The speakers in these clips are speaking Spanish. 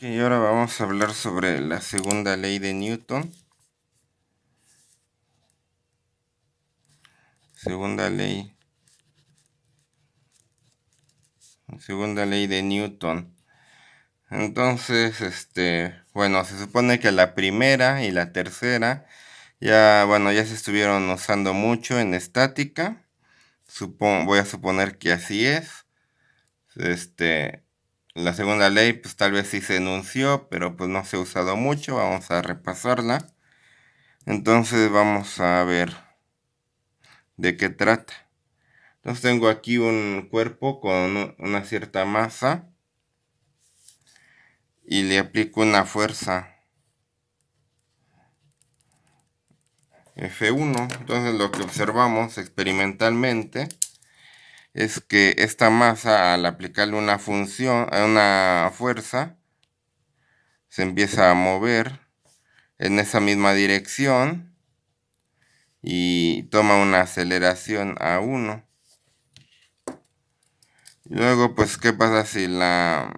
Y ahora vamos a hablar sobre la segunda ley de Newton. Segunda ley de Newton. Entonces, bueno, se supone que la primera y la tercera ya se estuvieron usando mucho en estática. Voy a suponer que así es. La segunda ley, pues tal vez sí se enunció, pero pues no se ha usado mucho. Vamos a repasarla. Entonces vamos a ver de qué trata. Entonces tengo aquí un cuerpo con una cierta masa y le aplico una fuerza F1. Entonces lo que observamos experimentalmente es que esta masa, al aplicarle una fuerza, se empieza a mover en esa misma dirección y toma una aceleración A1. Y luego, pues, ¿qué pasa si la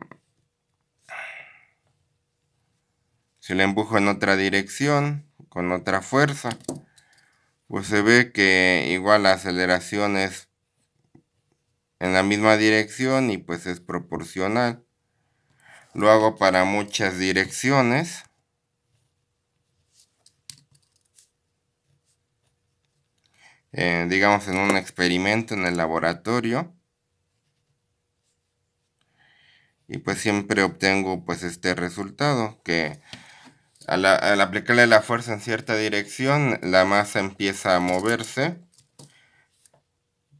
empujo en otra dirección, con otra fuerza? Pues se ve que igual la aceleración es en la misma dirección y pues es proporcional. Lo hago para muchas direcciones. Digamos en un experimento en el laboratorio. Y pues siempre obtengo pues este resultado, que al aplicarle la fuerza en cierta dirección, la masa empieza a moverse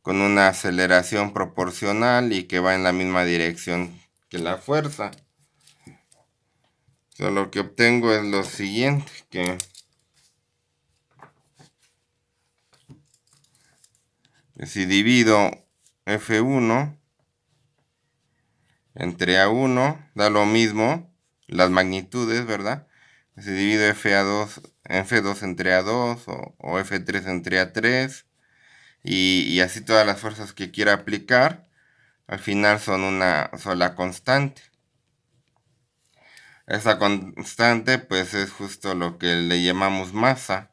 con una aceleración proporcional y que va en la misma dirección que la fuerza. Lo que obtengo es lo siguiente, que si divido F1 entre A1, da lo mismo las magnitudes, ¿verdad? Si divido F2 entre A2 o F3 entre A3 y así todas las fuerzas que quiera aplicar, al final son una sola constante. Esa constante pues es justo lo que le llamamos masa.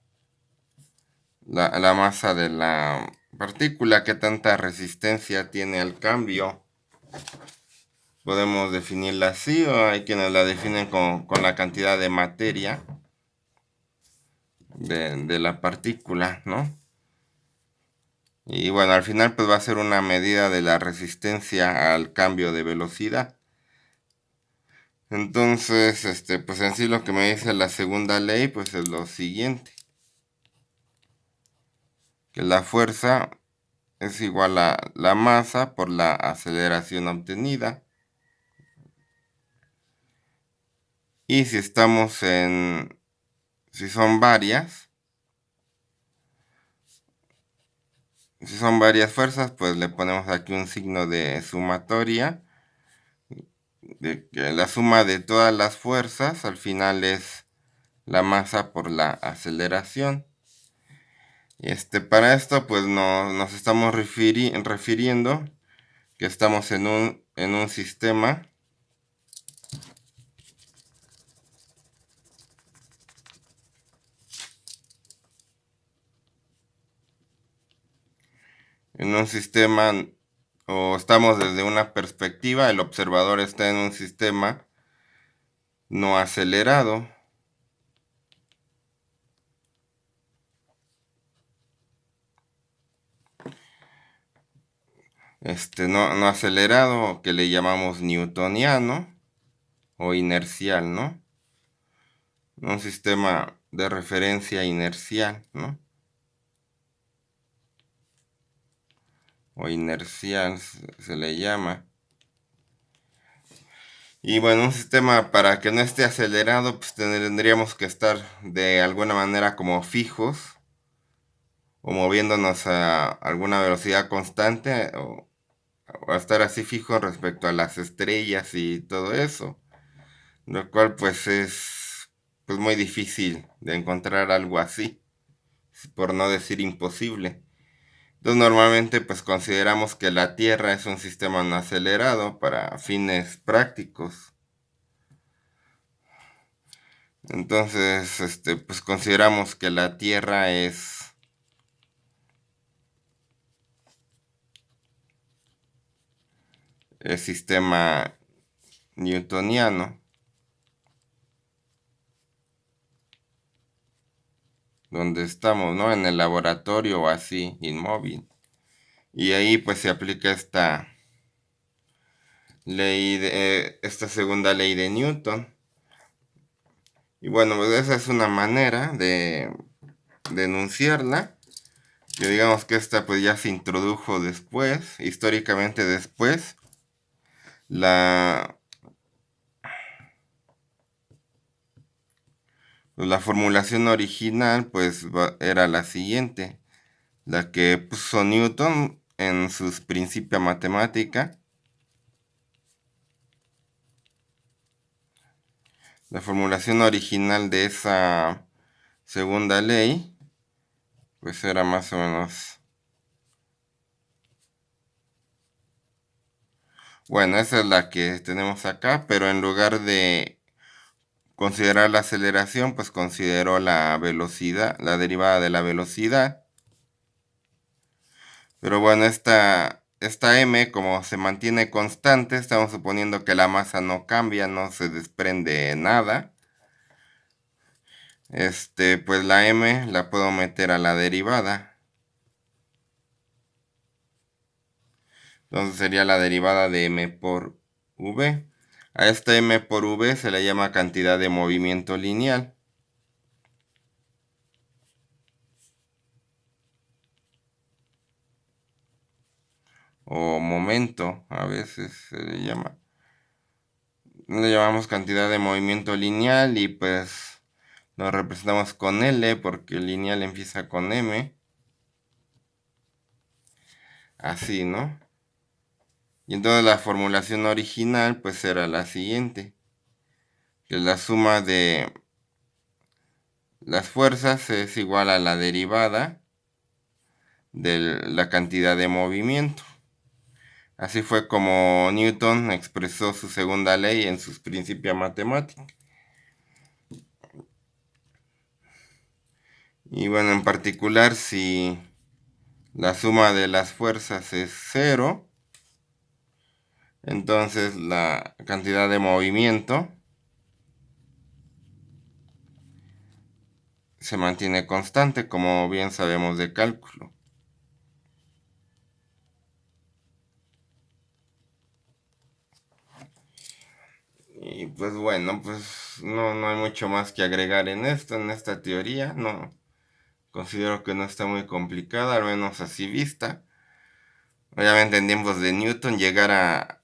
La masa de la partícula, que tanta resistencia tiene al cambio. Podemos definirla así, o hay quienes la definen con la cantidad de materia de la partícula, ¿no? Y bueno, al final pues va a ser una medida de la resistencia al cambio de velocidad. Entonces, pues en sí lo que me dice la segunda ley pues es lo siguiente, que la fuerza es igual a la masa por la aceleración obtenida. Y si son varias fuerzas, pues le ponemos aquí un signo de sumatoria, de que la suma de todas las fuerzas al final es la masa por la aceleración. Y para esto pues nos estamos refiriendo que estamos en un sistema o estamos desde una perspectiva, el observador está en un sistema no acelerado. No acelerado, que le llamamos newtoniano o inercial, ¿no? Un sistema de referencia inercial, ¿no? O inercial se le llama. Y bueno, un sistema, para que no esté acelerado, pues tendríamos que estar de alguna manera como fijos o moviéndonos a alguna velocidad constante o a estar así fijos respecto a las estrellas y todo eso, lo cual pues es pues muy difícil de encontrar algo así, por no decir imposible. Entonces normalmente pues consideramos que la Tierra es un sistema no acelerado para fines prácticos. Entonces, pues consideramos que la Tierra es el sistema newtoniano, donde estamos, ¿no? En el laboratorio o así, inmóvil. Y ahí pues se aplica esta segunda ley de Newton. Y bueno, pues esa es una manera de enunciarla. Que digamos que esta pues ya se introdujo después, históricamente después. La formulación original pues era la siguiente, la que puso Newton en sus Principia Mathematica. La formulación original de esa segunda ley pues era más o menos... Bueno, esa es la que tenemos acá, pero en lugar de considerar la aceleración, pues consideró la velocidad, la derivada de la velocidad. Pero bueno, esta m, como se mantiene constante, estamos suponiendo que la masa no cambia, no se desprende nada. Pues la m la puedo meter a la derivada. Entonces sería la derivada de m por v. A esta m por v se le llama cantidad de movimiento lineal. O momento, a veces se le llama. Le llamamos cantidad de movimiento lineal y pues lo representamos con L porque el lineal empieza con M. Así, ¿no? Y entonces la formulación original pues era la siguiente. Que la suma de las fuerzas es igual a la derivada de la cantidad de movimiento. Así fue como Newton expresó su segunda ley en sus Principia Mathematica. Y bueno, en particular, si la suma de las fuerzas es 0, entonces la cantidad de movimiento se mantiene constante, como bien sabemos de cálculo. Y pues bueno, pues no hay mucho más que agregar en esta teoría. No, considero que no está muy complicada, al menos así vista. Obviamente en tiempos de Newton llegar a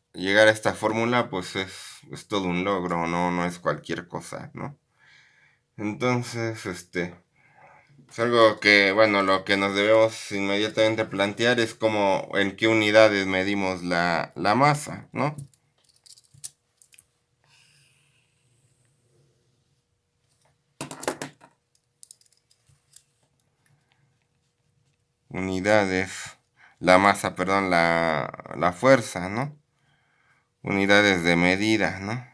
esta fórmula pues es todo un logro, no es cualquier cosa, ¿no? Entonces, es algo que, bueno, lo que nos debemos inmediatamente plantear es cómo, en qué unidades medimos la masa, ¿no? Unidades, la masa, perdón, la fuerza, ¿no? Unidades de medida, ¿no?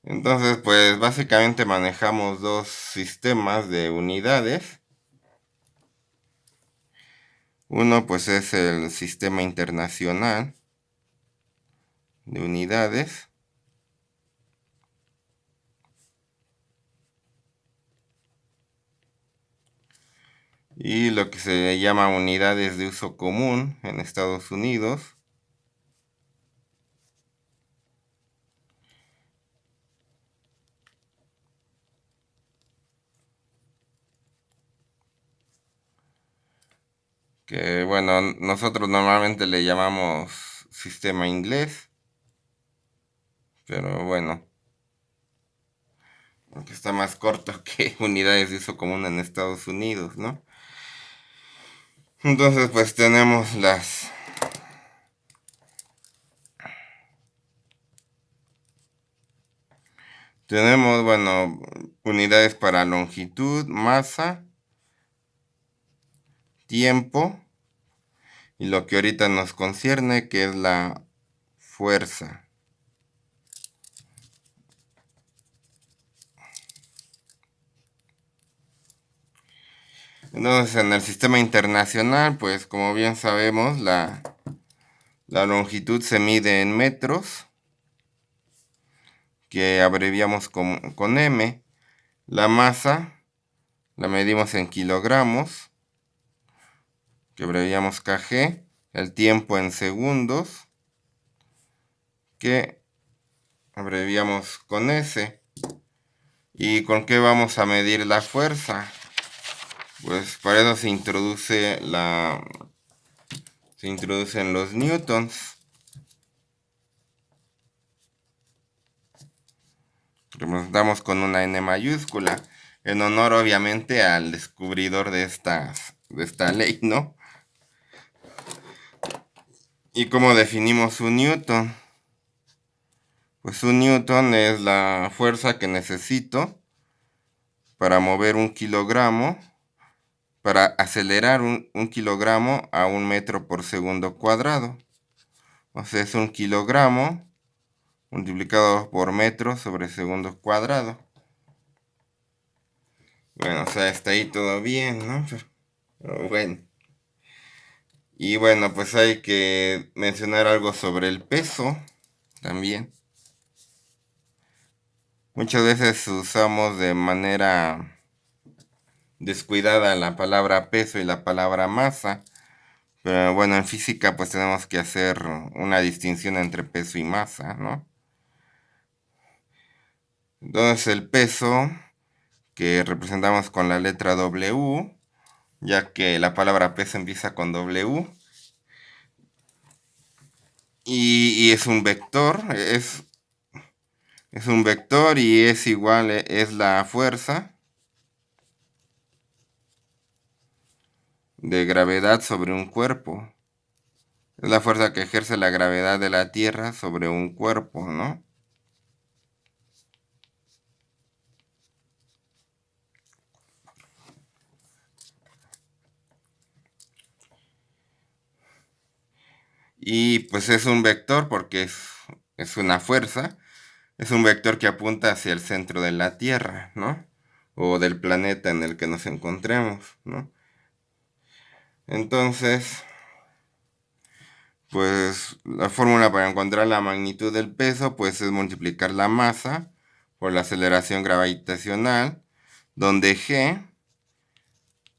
Entonces, pues básicamente manejamos dos sistemas de unidades. Uno, pues es el sistema internacional de unidades. Y lo que se llama unidades de uso común en Estados Unidos. Que bueno, nosotros normalmente le llamamos sistema inglés, pero bueno, porque está más corto que unidades de uso común en Estados Unidos, ¿no? Entonces pues tenemos, bueno, unidades para longitud, masa, tiempo y lo que ahorita nos concierne, que es la fuerza. Entonces, en el sistema internacional, pues como bien sabemos, la longitud se mide en metros, que abreviamos con M. La masa la medimos en kilogramos, que abreviamos kg. El tiempo en segundos, que abreviamos con S. ¿Y con qué vamos a medir la fuerza? Pues para eso se introducen los newtons. Representamos con una N mayúscula, en honor obviamente al descubridor de esta ley, ¿no? ¿Y cómo definimos un newton? Pues un newton es la fuerza que necesito para mover un kilogramo, para acelerar un kilogramo a 1 metro por segundo cuadrado. O sea, es un kilogramo multiplicado por metro sobre segundo cuadrado. Bueno, o sea, está ahí todo bien, ¿no? Pero bueno. Y bueno, pues hay que mencionar algo sobre el peso también. Muchas veces usamos de manera descuidada la palabra peso y la palabra masa. Pero bueno, en física pues tenemos que hacer una distinción entre peso y masa, ¿no? Entonces el peso, que representamos con la letra W, ya que la palabra peso empieza con W, y es un vector, es un vector y es igual, es la fuerza de gravedad sobre un cuerpo. Es la fuerza que ejerce la gravedad de la Tierra sobre un cuerpo, ¿no? Y pues es un vector porque es una fuerza. Es un vector que apunta hacia el centro de la Tierra, ¿no? O del planeta en el que nos encontremos, ¿no? Entonces, pues la fórmula para encontrar la magnitud del peso, pues es multiplicar la masa por la aceleración gravitacional, donde G,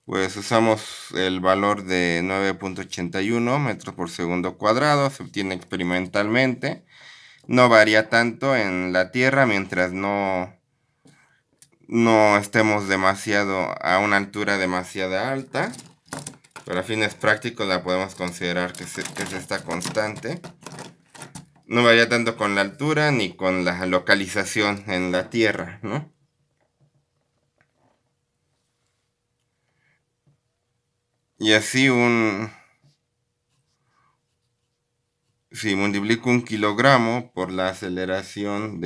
pues usamos el valor de 9.81 metros por segundo cuadrado, se obtiene experimentalmente. No varía tanto en la Tierra mientras no estemos a una altura demasiado alta. Para fines prácticos la podemos considerar que es esta constante. No varía tanto con la altura ni con la localización en la Tierra, ¿no? Y así si multiplico un kilogramo por la aceleración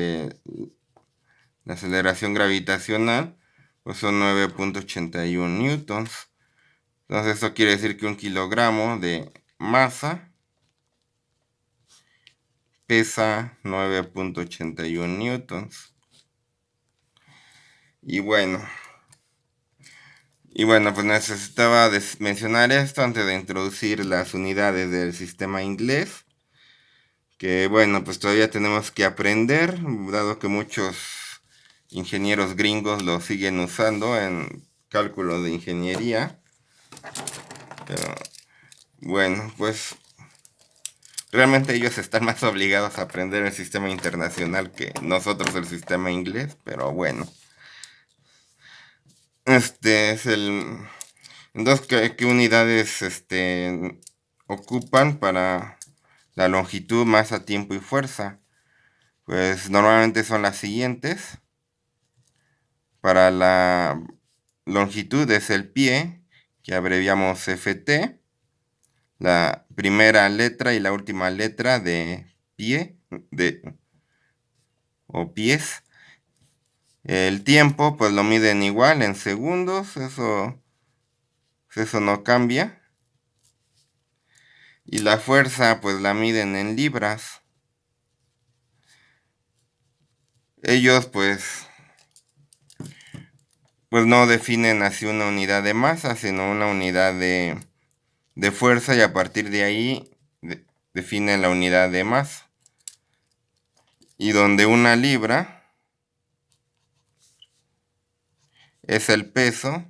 gravitacional, pues son 9.81 newtons. Entonces eso quiere decir que un kilogramo de masa pesa 9.81 newtons. Y bueno, pues necesitaba mencionar esto antes de introducir las unidades del sistema inglés. Que bueno, pues todavía tenemos que aprender, dado que muchos ingenieros gringos lo siguen usando en cálculo de ingeniería. Pero bueno, pues realmente ellos están más obligados a aprender el sistema internacional que nosotros el sistema inglés, pero bueno. Este es entonces, ¿qué unidades ocupan para la longitud, masa, tiempo y fuerza? Pues normalmente son las siguientes. Para la longitud es el pie, que abreviamos FT. La primera letra y la última letra de pie, o pies. El tiempo, pues lo miden igual en segundos, eso no cambia. Y la fuerza, pues la miden en libras. Ellos, pues pues no definen así una unidad de masa, sino una unidad de fuerza, y a partir de ahí definen la unidad de masa. Y donde una libra es el peso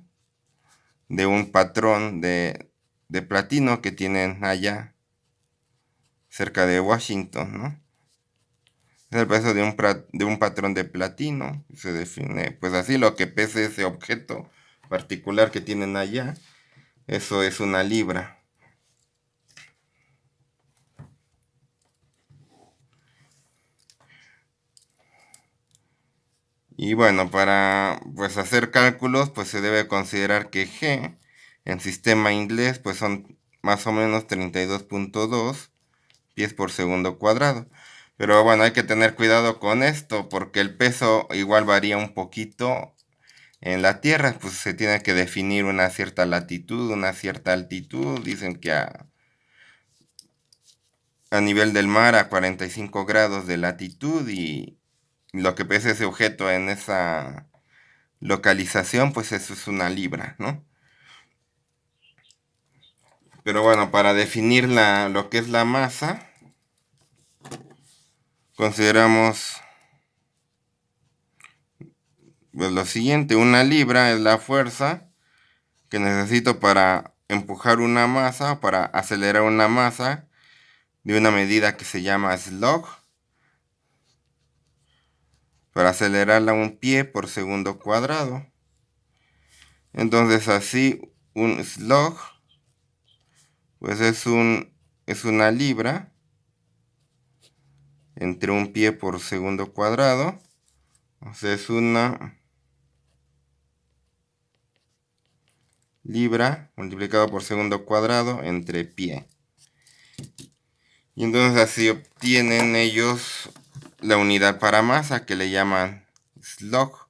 de un patrón de platino que tienen allá cerca de Washington, ¿no? Es el peso de un patrón de platino. Se define, pues así, lo que pese ese objeto particular que tienen allá. Eso es una libra. Y bueno, para pues hacer cálculos, pues se debe considerar que G en sistema inglés pues son más o menos 32.2 pies por segundo cuadrado. Pero bueno, hay que tener cuidado con esto porque el peso igual varía un poquito en la Tierra. Pues se tiene que definir una cierta latitud, una cierta altitud. Dicen que a nivel del mar a 45 grados de latitud, y lo que pesa ese objeto en esa localización, pues eso es una libra, ¿no? Pero bueno, para definir lo que es la masa, consideramos pues lo siguiente: una libra es la fuerza que necesito para empujar una masa, para acelerar una masa de una medida que se llama slug, para acelerarla un pie por segundo cuadrado. Entonces así un slug pues es una libra entre un pie por segundo cuadrado. O sea, es una libra multiplicado por segundo cuadrado entre pie. Y entonces así obtienen ellos la unidad para masa, que le llaman slug.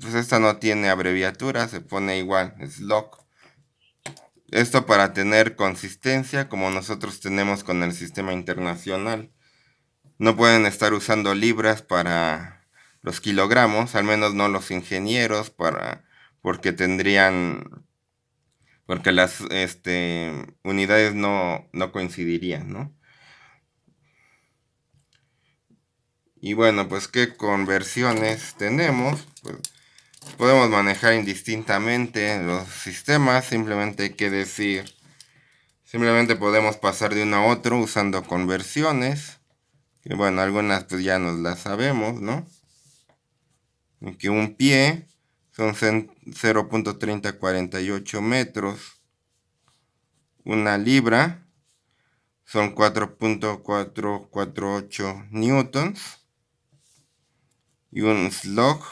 Pues esta no tiene abreviatura, se pone igual, slug. Esto para tener consistencia como nosotros tenemos con el sistema internacional. No pueden estar usando libras para los kilogramos, al menos no los ingenieros, porque porque las unidades no coincidirían, ¿no? Y bueno, pues ¿qué conversiones tenemos? Pues podemos manejar indistintamente los sistemas, simplemente hay que decir, simplemente podemos pasar de uno a otro usando conversiones, que bueno, algunas pues ya nos las sabemos, ¿no? Que un pie son 0.3048 metros, una libra son 4.448 newtons, y un slug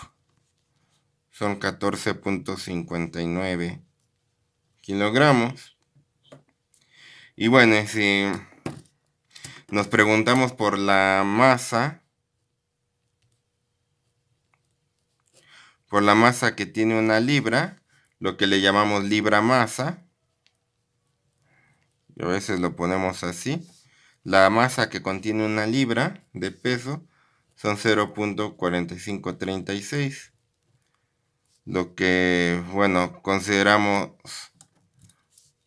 son 14.59 kilogramos. Y bueno, si nos preguntamos por la masa, que tiene una libra, lo que le llamamos libra masa, y a veces lo ponemos así, la masa que contiene una libra de peso son 0.4536, lo que, bueno, consideramos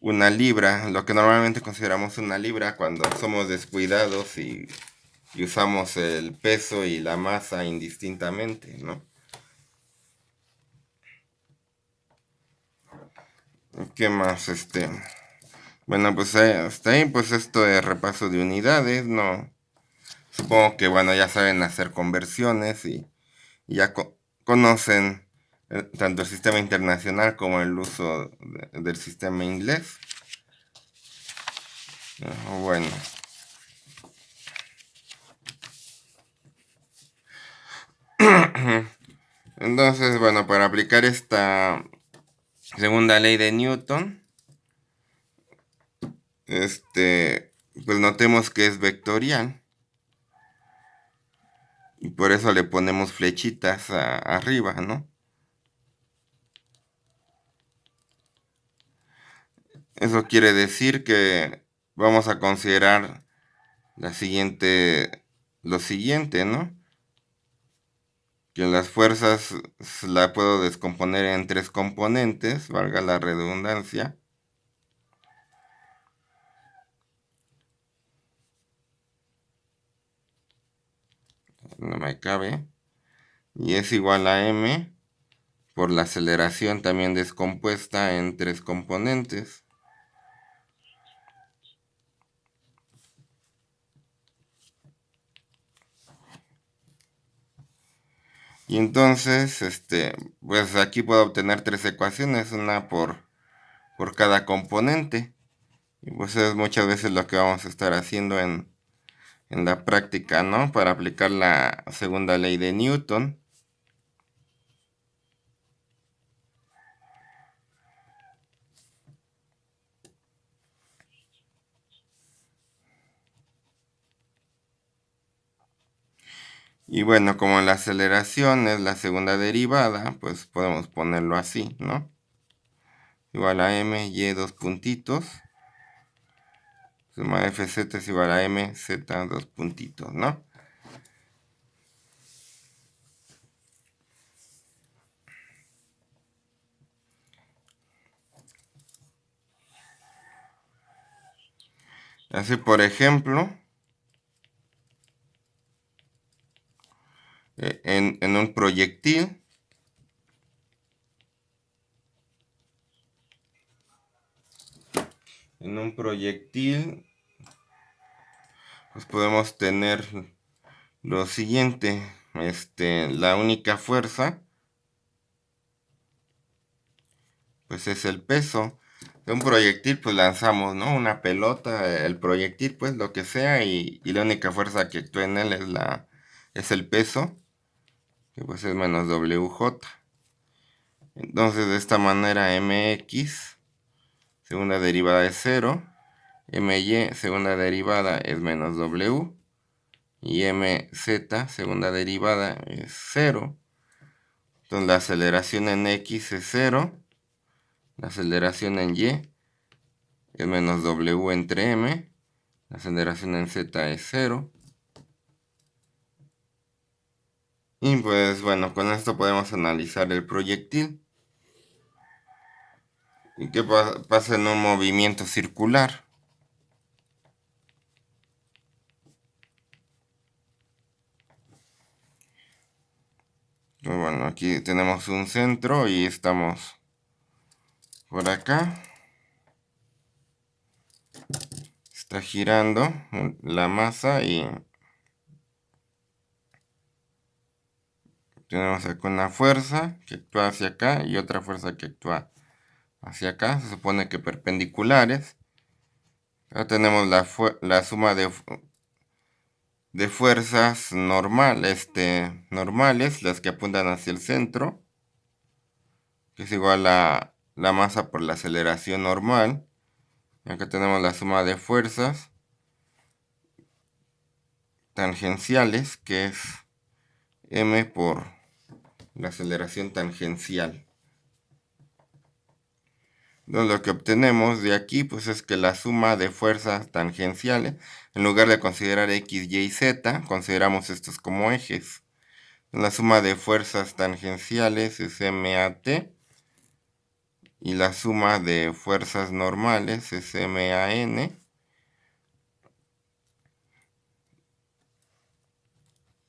una libra, lo que normalmente consideramos una libra cuando somos descuidados y usamos el peso y la masa indistintamente, ¿no? ¿Qué más? Bueno, pues hasta ahí, pues esto es repaso de unidades, ¿no? Supongo que, bueno, ya saben hacer conversiones y ya conocen tanto el sistema internacional como el uso del sistema inglés. Bueno. Entonces, bueno, para aplicar esta segunda ley de Newton, pues notemos que es vectorial. Y por eso le ponemos flechitas arriba, ¿no? Eso quiere decir que vamos a considerar lo siguiente, ¿no? que las fuerzas la puedo descomponer en 3 componentes, valga la redundancia. No me cabe. Y es igual a m por la aceleración también descompuesta en 3 componentes. Y entonces, pues aquí puedo obtener 3 ecuaciones, una por cada componente. Y pues es muchas veces lo que vamos a estar haciendo en la práctica, ¿no? Para aplicar la segunda ley de Newton. Y bueno, como la aceleración es la segunda derivada, pues podemos ponerlo así, ¿no? Igual a m, y dos puntitos. Suma fz es igual a m, z, dos puntitos, ¿no? Así, por ejemplo, en un proyectil, pues podemos tener lo siguiente, la única fuerza, pues es el peso. De un proyectil, pues lanzamos, ¿no? Una pelota, el proyectil, pues lo que sea, y la única fuerza que actúa en él es el peso, que pues es menos WJ. Entonces, de esta manera, mx, segunda derivada es 0, my, segunda derivada es menos w, y mz, segunda derivada es 0. Entonces, la aceleración en x es 0, la aceleración en y es menos w entre m, la aceleración en z es 0. Y pues bueno, con esto podemos analizar el proyectil. ¿Y qué pasa en un movimiento circular? Pues bueno, aquí tenemos un centro y estamos por acá. Está girando la masa y tenemos acá una fuerza que actúa hacia acá y otra fuerza que actúa hacia acá. Se supone que perpendiculares. Ahora tenemos la suma de fuerzas normales, las que apuntan hacia el centro, que es igual a la masa por la aceleración normal. Y acá tenemos la suma de fuerzas tangenciales, que es m por la aceleración tangencial. Entonces lo que obtenemos de aquí pues es que la suma de fuerzas tangenciales, en lugar de considerar x, y y z, consideramos estos como ejes. La suma de fuerzas tangenciales es mat y la suma de fuerzas normales es man.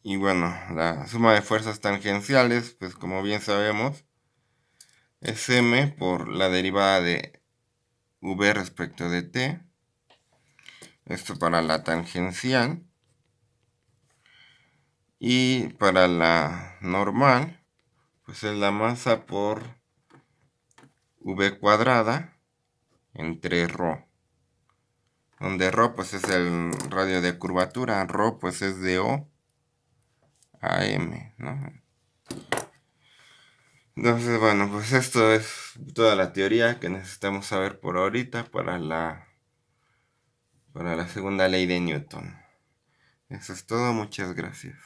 Y bueno, la suma de fuerzas tangenciales, pues como bien sabemos, es m por la derivada de v respecto de t. Esto para la tangencial. Y para la normal, pues es la masa por v cuadrada entre ρ. Donde ρ pues es el radio de curvatura, ρ pues es de O a M, ¿no? Entonces, bueno, pues esto es toda la teoría que necesitamos saber por ahorita para la segunda ley de Newton. Eso es todo, muchas gracias.